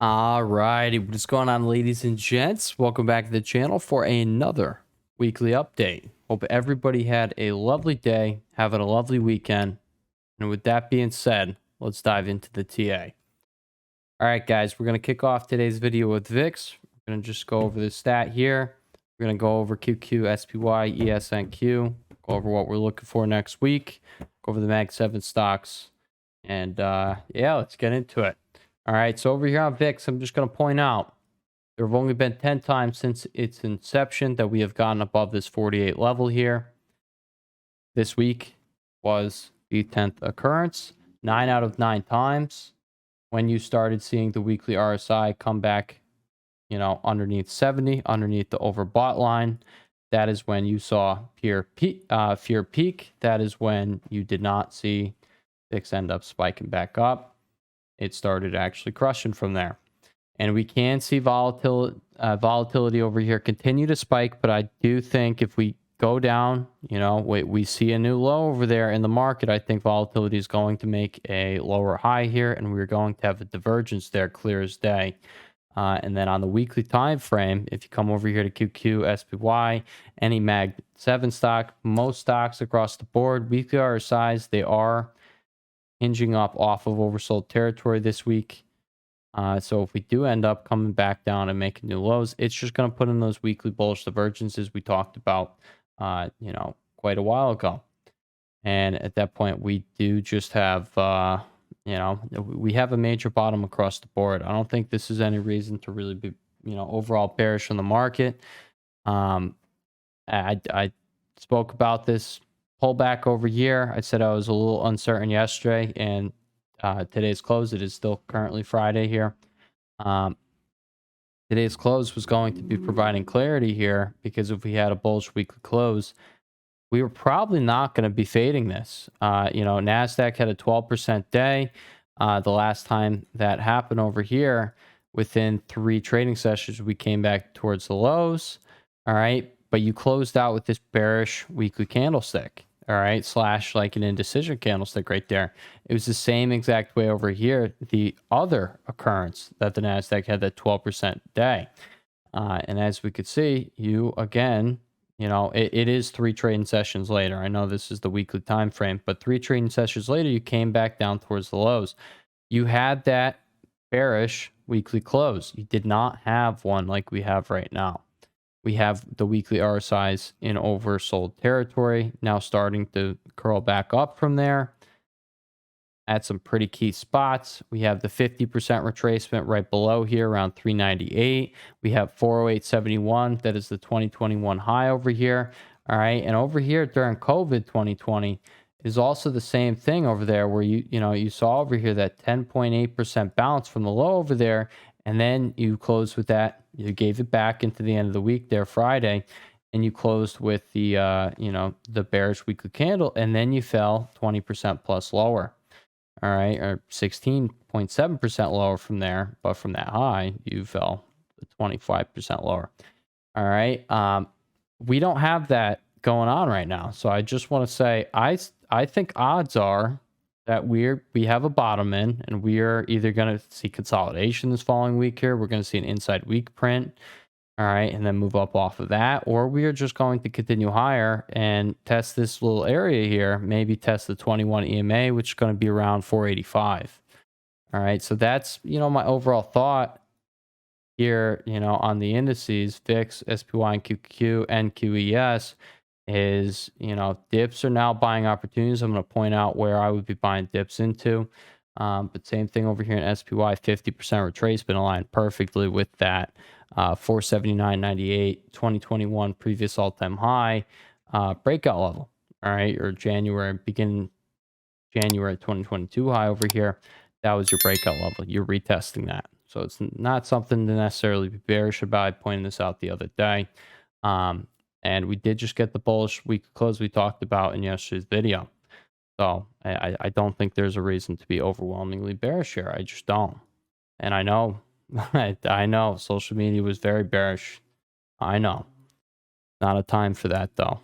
All righty, what's going on, ladies and gents? Welcome back to the channel for another weekly update. Hope everybody had a lovely day, having a lovely weekend. And with that being said, let's dive into the TA. All right, guys, we're going to kick off today's video with VIX. We're going to just go over the stat here. We're going to go over QQ, SPY, ESNQ, go over what we're looking for next week, go over the Mag 7 stocks, and yeah, let's get into it. All right, so over here on VIX, I'm just going to point out there have only been 10 times since its inception that we have gotten above this 48 level here. This week was the 10th occurrence, 9 out of 9 times. When you started seeing the weekly RSI come back, underneath 70, underneath the overbought line, that is when you saw fear peak. That is when you did not see VIX end up spiking back up. It started actually crushing from there. And we can see volatility over here continue to spike, but I do think if we go down, we see a new low over there in the market, I think volatility is going to make a lower high here, and we're going to have a divergence there clear as day. And then on the weekly time frame, if you come over here to QQ, SPY, any Mag 7 stock, most stocks across the board, weekly RSIs, they are hinging up off of oversold territory this week. So if we do end up coming back down and making new lows, it's just going to put in those weekly bullish divergences we talked about, quite a while ago. And at that point, we do just have, we have a major bottom across the board. I don't think this is any reason to really be, overall bearish on the market. I spoke about this pullback over here. I said I was a little uncertain yesterday, and today's close, it is still currently Friday here. Today's close was going to be providing clarity here, because if we had a bullish weekly close, we were probably not going to be fading this. NASDAQ had a 12% day. The last time that happened over here, within 3 trading sessions, we came back towards the lows. All right. But you closed out with this bearish weekly candlestick. All right. Slash like an indecision candlestick right there. It was the same exact way over here. The other occurrence that the NASDAQ had that 12% day. And as we could see, you again, it is 3 trading sessions later. I know this is the weekly time frame, but 3 trading sessions later, you came back down towards the lows. You had that bearish weekly close. You did not have one like we have right now. We have the weekly RSIs in oversold territory, now starting to curl back up from there at some pretty key spots. We have the 50% retracement right below here around 398. We have 408.71. That is the 2021 high over here. All right. And over here during COVID 2020 is also the same thing over there, where you saw over here that 10.8% bounce from the low over there. And then you closed with that. You gave it back into the end of the week there Friday, and you closed with the the bearish weekly candle, and then you fell 20% plus lower. All right, or 16.7% lower from there, but from that high, you fell 25% lower. All right, we don't have that going on right now, so I just want to say I think odds are that we have a bottom in, and we are either going to see consolidation this following week here. We're going to see an inside week print. All right, and then move up off of that, or we are just going to continue higher and test this little area here, maybe test the 21 EMA, which is going to be around 485. All right, so that's, my overall thought here, on the indices, VIX, SPY, and QQ, and QES is, dips are now buying opportunities. I'm going to point out where I would be buying dips into. But same thing over here in SPY, 50% retracement aligned perfectly with that 479.98 2021 previous all-time high breakout level. All right, or beginning January 2022 high over here. That was your breakout level. You're retesting that. So it's not something to necessarily be bearish about. I pointed this out the other day. And we did just get the bullish week close we talked about in yesterday's video. So I don't think there's a reason to be overwhelmingly bearish here. I just don't. And I know, I know social media was very bearish. I know. Not a time for that though.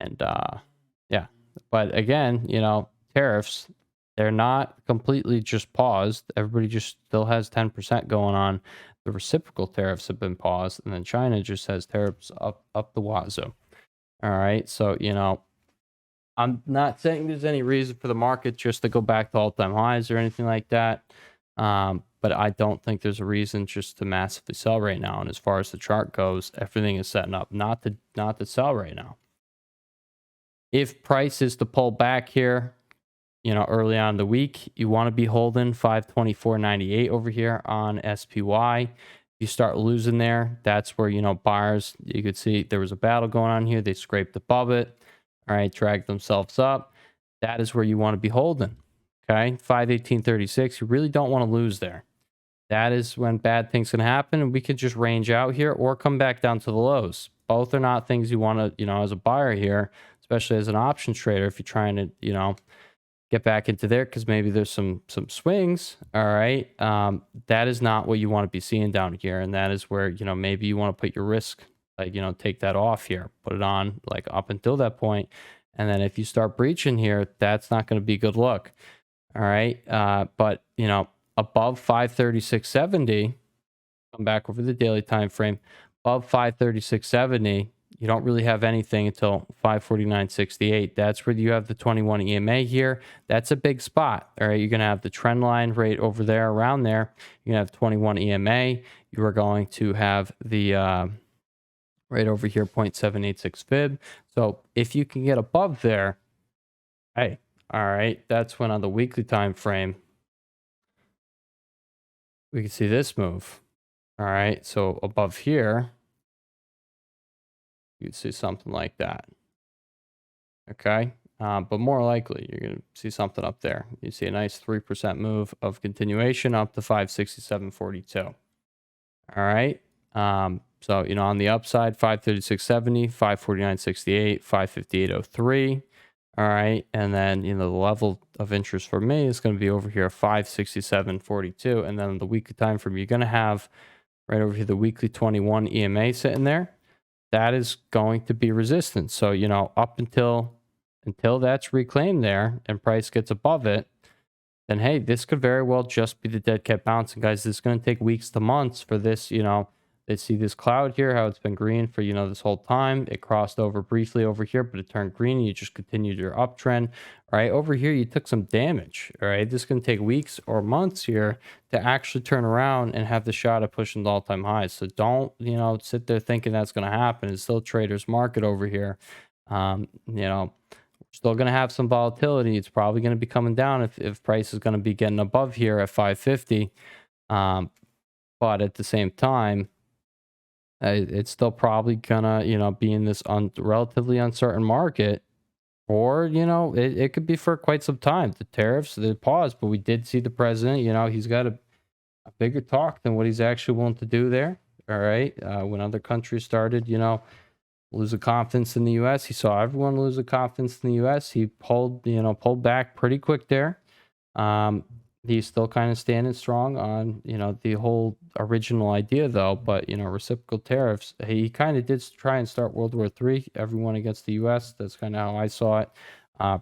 And yeah. But again, tariffs, They're not completely just paused. Everybody just still has 10% going on. The reciprocal tariffs have been paused, and then China just has tariffs up the wazoo. All right, so I'm not saying there's any reason for the market just to go back to all-time highs or anything like that. But I don't think there's a reason just to massively sell right now. And as far as the chart goes, everything is setting up not to sell right now. If price is to pull back here, early on in the week, you want to be holding 524.98 over here on SPY. You start losing there, that's where, buyers, you could see there was a battle going on here. They scraped above it. All right, dragged themselves up. That is where you want to be holding. Okay, 518.36. You really don't want to lose there. That is when bad things can happen, and we could just range out here or come back down to the lows. Both are not things you want to, as a buyer here, especially as an options trader, if you're trying to, get back into there because maybe there's some swings. All right, that is not what you want to be seeing down here, and that is where maybe you want to put your risk, like take that off here, put it on like up until that point, and then if you start breaching here, that's not going to be a good look. All right, but above 536.70, come back over the daily time frame. Above 536.70, you don't really have anything until 549.68. That's where you have the 21 EMA here. That's a big spot. All right, you're going to have the trend line right over there, around there. You're going to have 21 EMA. You are going to have the right over here, 0.786 fib. So if you can get above there, hey, all right, that's when on the weekly time frame, we can see this move. All right, so above here, you can see something like that. Okay, but more likely, you're going to see something up there. You see a nice 3% move of continuation up to 567.42. All right, so on the upside, 536.70, 549.68, 558.03. All right, and then the level of interest for me is going to be over here 567.42, and then on the weekly time frame, you're going to have right over here the weekly 21 EMA sitting there. That is going to be resistance. So up until that's reclaimed there and price gets above it, then hey, this could very well just be the dead cat bounce. And guys, this is going to take weeks to months for this. They see this cloud here, how it's been green for, this whole time. It crossed over briefly over here, but it turned green and you just continued your uptrend. All right, over here, you took some damage. All right, this is going to take weeks or months here to actually turn around and have the shot at pushing the all-time highs. So don't, sit there thinking that's going to happen. It's still a trader's market over here. We're still going to have some volatility. It's probably going to be coming down if price is going to be getting above here at 550. But at the same time, it's still probably gonna, be in this relatively uncertain market, or it could be for quite some time. The tariffs, the pause, but we did see the president. He's got a bigger talk than what he's actually willing to do there. All right, when other countries started, losing confidence in the U.S., he saw everyone losing confidence in the U.S. He pulled back pretty quick there. He's still kind of standing strong on, the whole original idea, though. But, reciprocal tariffs, he kind of did try and start World War III, everyone against the U.S. That's kind of how I saw it.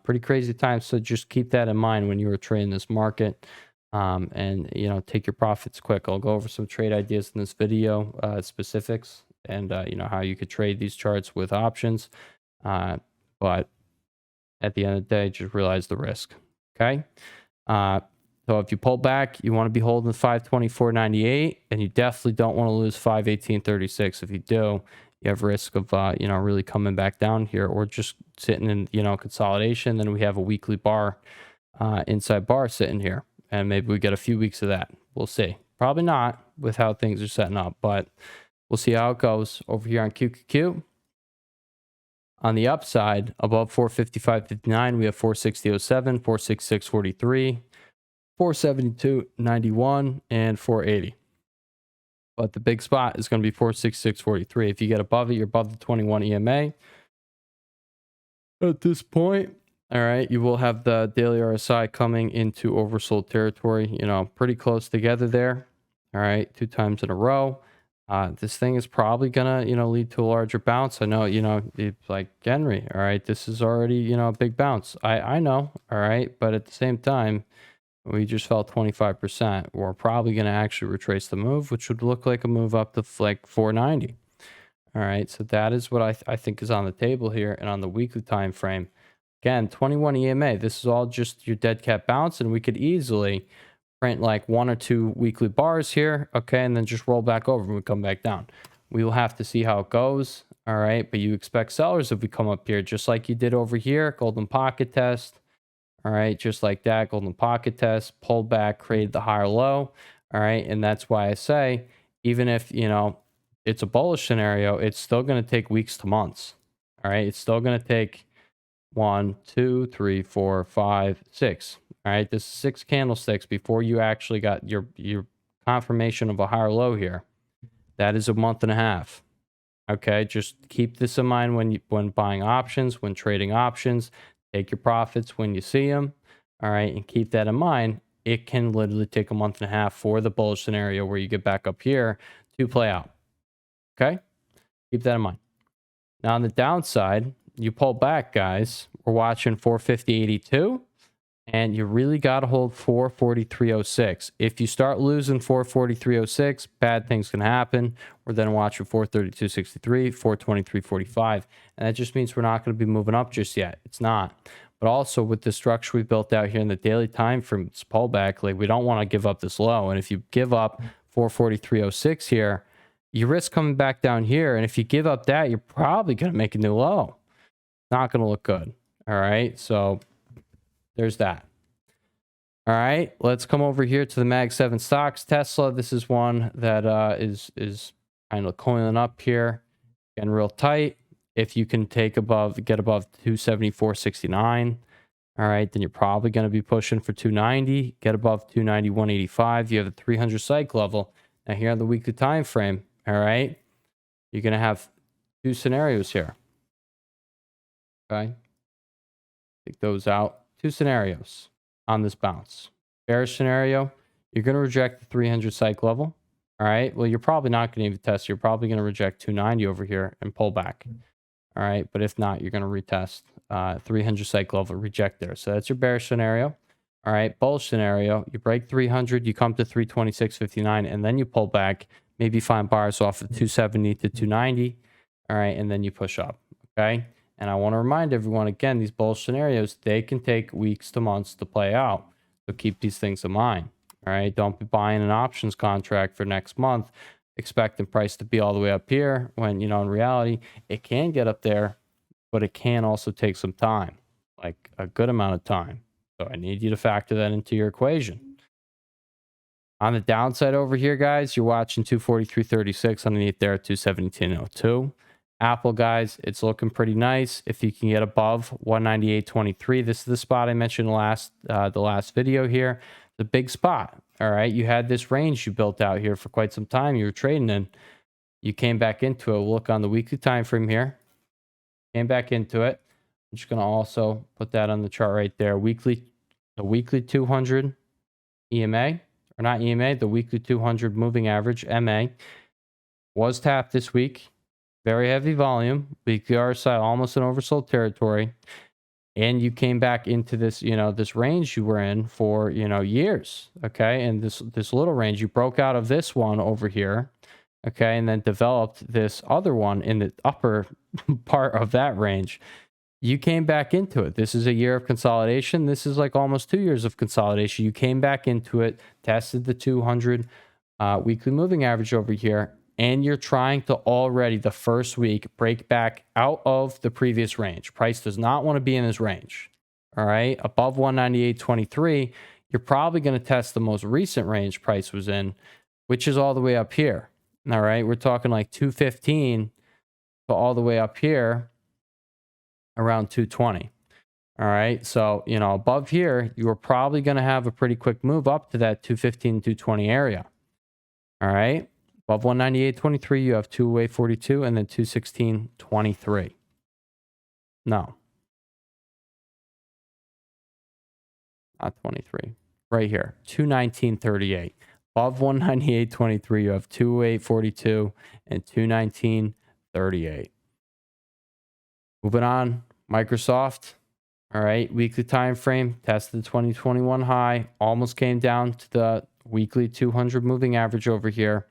Pretty crazy times. So just keep that in mind when you were trading this market. And, take your profits quick. I'll go over some trade ideas in this video, specifics, and, how you could trade these charts with options. But at the end of the day, just realize the risk. Okay. So if you pull back, you want to be holding 524.98, and you definitely don't want to lose 518.36. If you do, you have risk of really coming back down here, or just sitting in consolidation. Then we have a weekly bar, inside bar sitting here, and maybe we get a few weeks of that. We'll see. Probably not with how things are setting up, but we'll see how it goes over here on QQQ. On the upside, above 455.59, we have 460.07, 466.43. 472.91 and 480. But the big spot is going to be 466.43. If you get above it, you're above the 21 EMA. At this point, all right, you will have the daily RSI coming into oversold territory, pretty close together there. All right, 2 times in a row. This thing is probably gonna, lead to a larger bounce. I know, it's like Henry. All right, this is already, a big bounce. I know. All right, but at the same time, we just fell 25%. We're probably gonna actually retrace the move, which would look like a move up to like 490. All right, so that is what I think is on the table here, and on the weekly time frame. Again, 21 EMA. This is all just your dead cat bounce, and we could easily print like 1 or 2 weekly bars here, okay, and then just roll back over and we come back down. We will have to see how it goes, all right, but you expect sellers if we come up here, just like you did over here, golden pocket test, all right, just like that, golden pocket test, pulled back, created the higher low, all right, and that's why I say, even if, it's a bullish scenario, it's still going to take weeks to months, all right, it's still going to take 1, 2, 3, 4, 5, 6. All right, this is 6 candlesticks before you actually got your confirmation of a higher low here. That is a month and a half. Okay, just keep this in mind when buying options, when trading options. Take your profits when you see them. All right, and keep that in mind. It can literally take a month and a half for the bullish scenario where you get back up here to play out. Okay, keep that in mind. Now on the downside, you pull back, guys. We're watching 450.82, and you really got to hold 443.06. If you start losing 443.06, bad things can happen. We're then watching 432.63, 423.45, and that just means we're not going to be moving up just yet. It's not. But also with the structure we built out here in the daily time from this pullback, like we don't want to give up this low. And if you give up 443.06 here, you risk coming back down here. And if you give up that, you're probably going to make a new low. Not going to look good. All right. So there's that. All right. Let's come over here to the Mag 7 stocks. Tesla. This is one that is kind of coiling up here. Getting real tight. If you can get above 274.69. All right. Then you're probably going to be pushing for 290. Get above 291.85. You have a 300 psych level. Now here on the weekly time frame. All right. You're going to have 2 scenarios here. Okay. Take those out. 2 scenarios on this bounce. Bearish scenario, you're going to reject the 300 psych level. All right. Well, you're probably not going to even test. You're probably going to reject 290 over here and pull back. All right. But if not, you're going to retest 300 psych level, reject there. So that's your bearish scenario. All right. Bullish scenario, you break 300, you come to 326.59, and then you pull back. Maybe find bars off of 270 to 290. All right. And then you push up. Okay. And I want to remind everyone, again, these bullish scenarios, they can take weeks to months to play out. So keep these things in mind. All right. Don't be buying an options contract for next month, expecting price to be all the way up here when, in reality, it can get up there, but it can also take some time, like a good amount of time. So I need you to factor that into your equation. On the downside over here, guys, you're watching 243.36 underneath there at 217.02. Apple, guys, it's looking pretty nice. If you can get above 198.23, this is the spot I mentioned the last video here. The big spot. All right, you had this range you built out here for quite some time. You were trading in. You came back into it. We'll look on the weekly time frame here. Came back into it. I'm just going to also put that on the chart right there. The weekly 200 EMA, or not EMA, the weekly 200 moving average, MA, was tapped this week. Very heavy volume. Weekly RSI almost an oversold territory. And you came back into this, this range you were in for, years. Okay. And this little range, you broke out of this one over here. Okay. And then developed this other one in the upper part of that range. You came back into it. This is a year of consolidation. This is like almost 2 years of consolidation. You came back into it, tested the 200 weekly moving average over here, and you're trying to already the first week break back out of the previous range. Price does not want to be in this range. All right. Above 198.23, you're probably going to test the most recent range price was in, which is all the way up here. All right. We're talking like 215 to all the way up here around 220. All right. So, above here, you are probably going to have a pretty quick move up to that 215, 220 area. All right. Above 198.23, you have 208.42 and then 216.23. No. Not 23. Right here. 219.38. above 198.23, you have 208.42 and 219.38. Moving on, Microsoft. All right, weekly time frame, tested the 2021 high, almost came down to the weekly 200 moving average over here.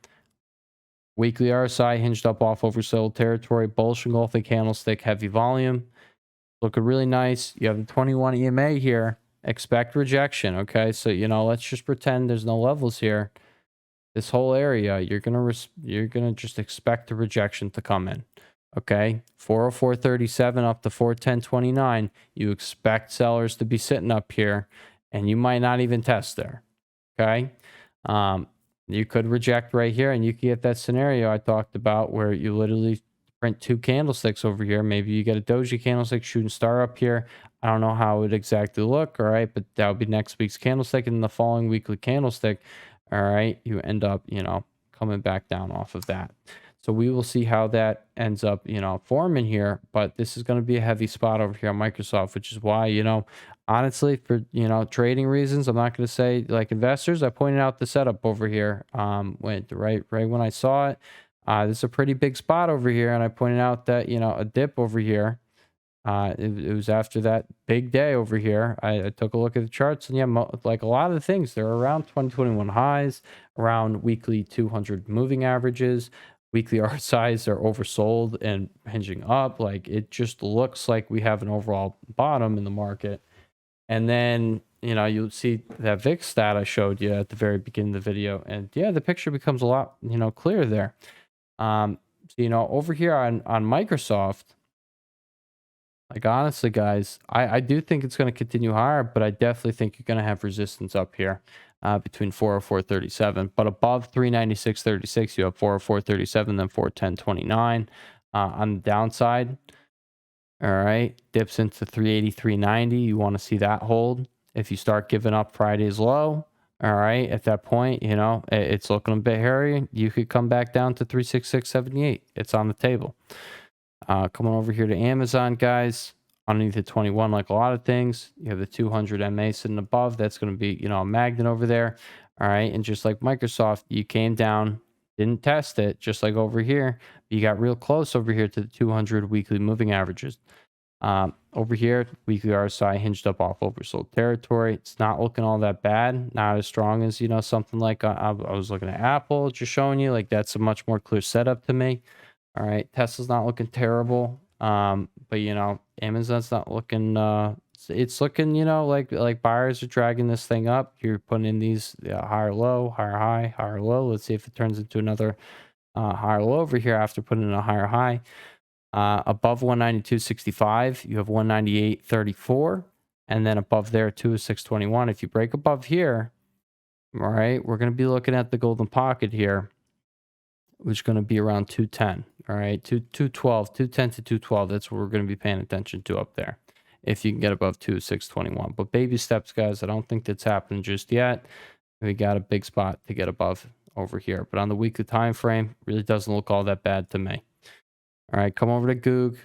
Weekly RSI hinged up off oversold territory, bullish engulfing candlestick, heavy volume. Looking really nice. You have the 21 EMA here. Expect rejection, okay? So, let's just pretend there's no levels here. This whole area, you're gonna just expect the rejection to come in. Okay, 404.37 up to 410.29. You expect sellers to be sitting up here, and you might not even test there. Okay, you could reject right here, and you could get that scenario I talked about where you literally print two candlesticks over here. Maybe you get a doji candlestick, shooting star up here. I don't know how it would exactly look. All right, but that would be next week's candlestick, and the following weekly candlestick. All right, you end up, coming back down off of that. So we will see how that ends up, forming here. But this is going to be a heavy spot over here on Microsoft, which is why, honestly, for, trading reasons, I'm not going to say like investors. I pointed out the setup over here right when I saw it. This is a pretty big spot over here. And I pointed out that, a dip over here. It was after that big day over here. I took a look at the charts, and yeah, like a lot of the things, they're around 2021 highs, around weekly 200 moving averages. Weekly RSIs are oversold and hinging up. Like, it just looks like we have an overall bottom in the market. And then, you'll see that VIX stat I showed you at the very beginning of the video. And yeah, the picture becomes a lot, clearer there. So, over here on Microsoft, like, honestly, guys, I do think it's going to continue higher, but I definitely think you're going to have resistance up here between 404.37. But above 396.36, you have 404.37, then 410.29 on the downside. All right, dips into 383.90. You want to see that hold. If you start giving up Friday's low, all right, at that point, it's looking a bit hairy. You could come back down to 366.78. It's on the table. Coming over here to Amazon, guys, underneath the 21, like a lot of things, you have the 200 MA sitting above. That's going to be, a magnet over there. All right. And just like Microsoft, you came down, didn't test it, just like over here. You got real close over here to the 200 weekly moving averages. Over here, weekly RSI hinged up off oversold territory. It's not looking all that bad. Not as strong as, something like I was looking at Apple, just showing you, like, that's a much more clear setup to me. All right, Tesla's not looking terrible, but Amazon's not looking. It's looking, like buyers are dragging this thing up. You're putting in these higher low, higher high, higher low. Let's see if it turns into another higher low over here after putting in a higher high. Above 192.65, you have 198.34, and then above there 206.21. If you break above here, all right, we're going to be looking at the golden pocket here, which is going to be around 210. All right, 212, 210 to 212. That's what we're going to be paying attention to up there, if you can get above 206.21. But baby steps, guys. I don't think that's happening just yet. We got a big spot to get above over here. But on the weekly time frame, really doesn't look all that bad to me. All right, come over to Goog.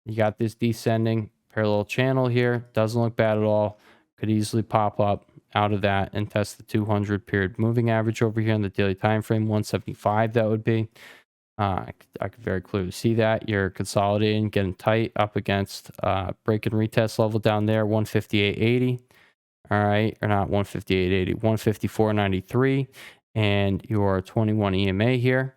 You got this descending parallel channel here. Doesn't look bad at all. Could easily pop up out of that and test the 200 period moving average over here on the daily time frame. 175, that would be. I could very clearly see that. You're consolidating, getting tight up against break and retest level down there, 158.80. All right, or not 158.80, 154.93. And your 21 EMA here.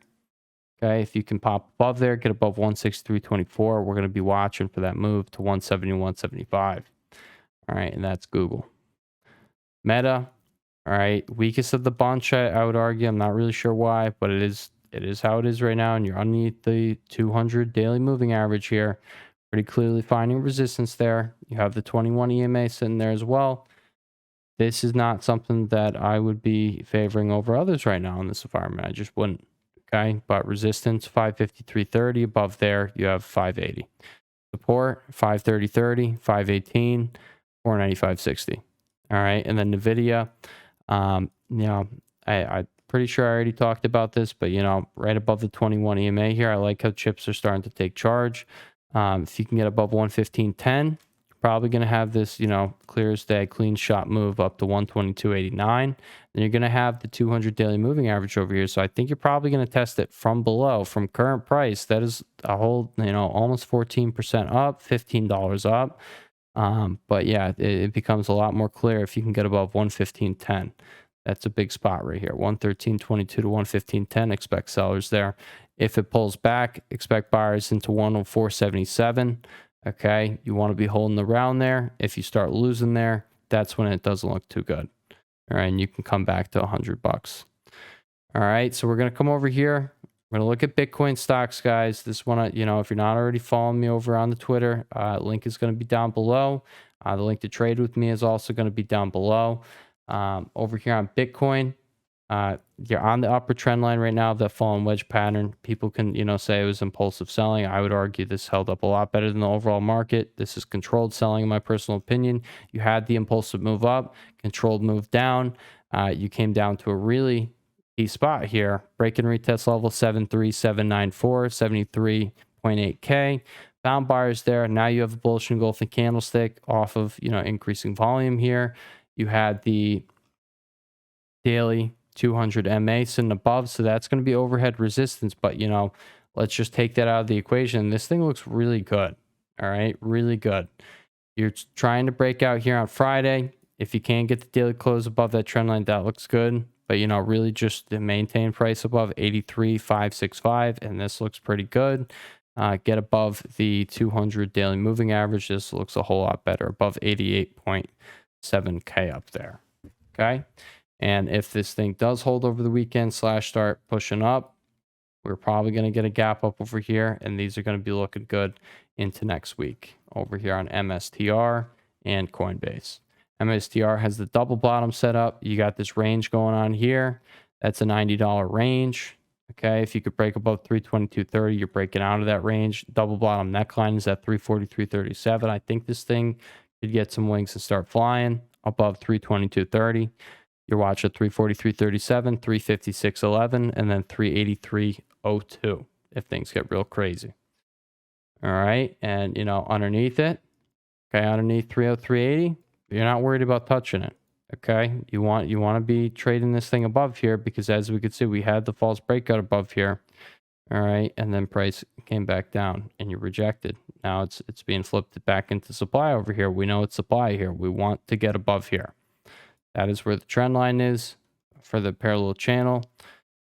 Okay, if you can pop above there, get above 163.24, we're going to be watching for that move to 170, 175. All right, and that's Google. Meta, all right, weakest of the bunch, I would argue. I'm not really sure why, but it is how it is right now, and you're underneath the 200 daily moving average here. Pretty clearly finding resistance there. You have the 21 EMA sitting there as well. This is not something that I would be favoring over others right now in this environment. I just wouldn't. Okay, but resistance 553.30. Above there, you have 580. Support 530.30, 518, 495.60. All right, and then NVDA. I'm pretty sure I already talked about this, but right above the 21 EMA here, I like how chips are starting to take charge. If you can get above 115.10, probably going to have this, clear as day, clean shot move up to 122.89. Then you're going to have the 200 daily moving average over here. So I think you're probably going to test it from below, from current price. That is a whole, almost 14% up, $15 up. But yeah, it becomes a lot more clear if you can get above 115.10. That's a big spot right here. 113.22 to 115.10. Expect sellers there. If it pulls back, expect buyers into 104.77. Okay, you want to be holding around there. If you start losing there, that's when it doesn't look too good. All right, and you can come back to $100. All right, so we're gonna come over here. We're gonna look at Bitcoin stocks, guys. This one, if you're not already following me over on the Twitter, link is gonna be down below. The link to trade with me is also gonna be down below. Over here on Bitcoin, you're on the upper trend line right now of that fallen wedge pattern. People can, say it was impulsive selling. I would argue this held up a lot better than the overall market. This is controlled selling, in my personal opinion. You had the impulsive move up, controlled move down. You came down to a really key spot here. Break and retest level 73794, 73.8K. Found buyers there. Now you have a bullish engulfing candlestick off of, increasing volume here. You had the daily 200 MA sitting above, so that's going to be overhead resistance. But let's just take that out of the equation. This thing looks really good. All right, really good. You're trying to break out here on Friday. If you can get the daily close above that trend line, that looks good. But really just to maintain price above 83.565, and this looks pretty good. Get above the 200 daily moving average. This looks a whole lot better, above 88.7K up there. Okay. And if this thing does hold over the weekend / start pushing up, we're probably going to get a gap up over here. And these are going to be looking good into next week over here on MSTR and Coinbase. MSTR has the double bottom set up. You got this range going on here. That's a $90 range. Okay, if you could break above 322.30, you're breaking out of that range. Double bottom neckline is at 343.37. I think this thing could get some wings and start flying above 322.30. You're watching 343.37, 356.11, and then 383.02 if things get real crazy. All right, and underneath it, okay, underneath 303.80, you're not worried about touching it. Okay, you want to be trading this thing above here, because as we could see, we had the false breakout above here. All right, and then price came back down and you rejected. Now it's being flipped back into supply over here. We know it's supply here. We want to get above here. That is where the trend line is for the parallel channel.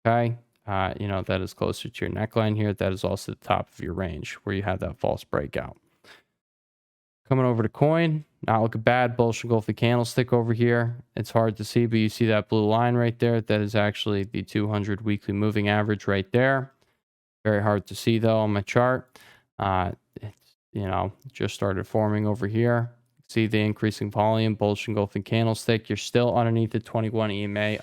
Okay, that is closer to your neckline here. That is also the top of your range where you have that false breakout. Coming over to coin, not looking bad. Bullish engulfing candlestick over here. It's hard to see, but you see that blue line right there. That is actually the 200 weekly moving average right there. Very hard to see though on my chart. It's just started forming over here. See the increasing volume, bullish engulfing candlestick. You're still underneath the 21 EMA,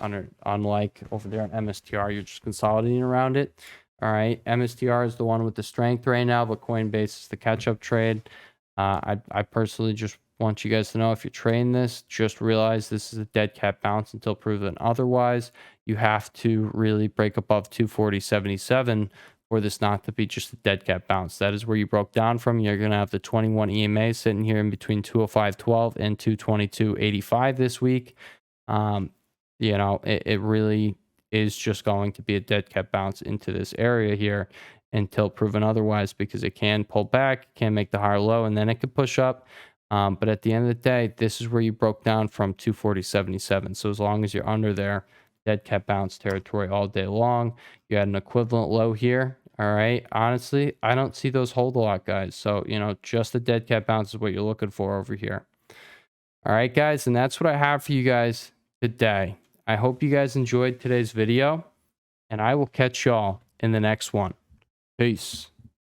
unlike over there on MSTR. You're just consolidating around it. All right, MSTR is the one with the strength right now, but Coinbase is the catch-up trade. I personally just want you guys to know, if you're trading this, just realize this is a dead cat bounce until proven otherwise. You have to really break above 240.77 for this not to be just a dead cat bounce. That is where you broke down from. You're going to have the 21 EMA sitting here in between 205.12 and 222.85 this week. It really is just going to be a dead cat bounce into this area here until proven otherwise, because it can pull back, can make the higher low, and then it could push up. But at the end of the day, this is where you broke down from 240.77. So as long as you're under there, dead cat bounce territory all day long. You had an equivalent low here. All right. Honestly, I don't see those hold a lot, guys. So, just a dead cat bounce is what you're looking for over here. All right, guys. And that's what I have for you guys today. I hope you guys enjoyed today's video, and I will catch y'all in the next one. Peace.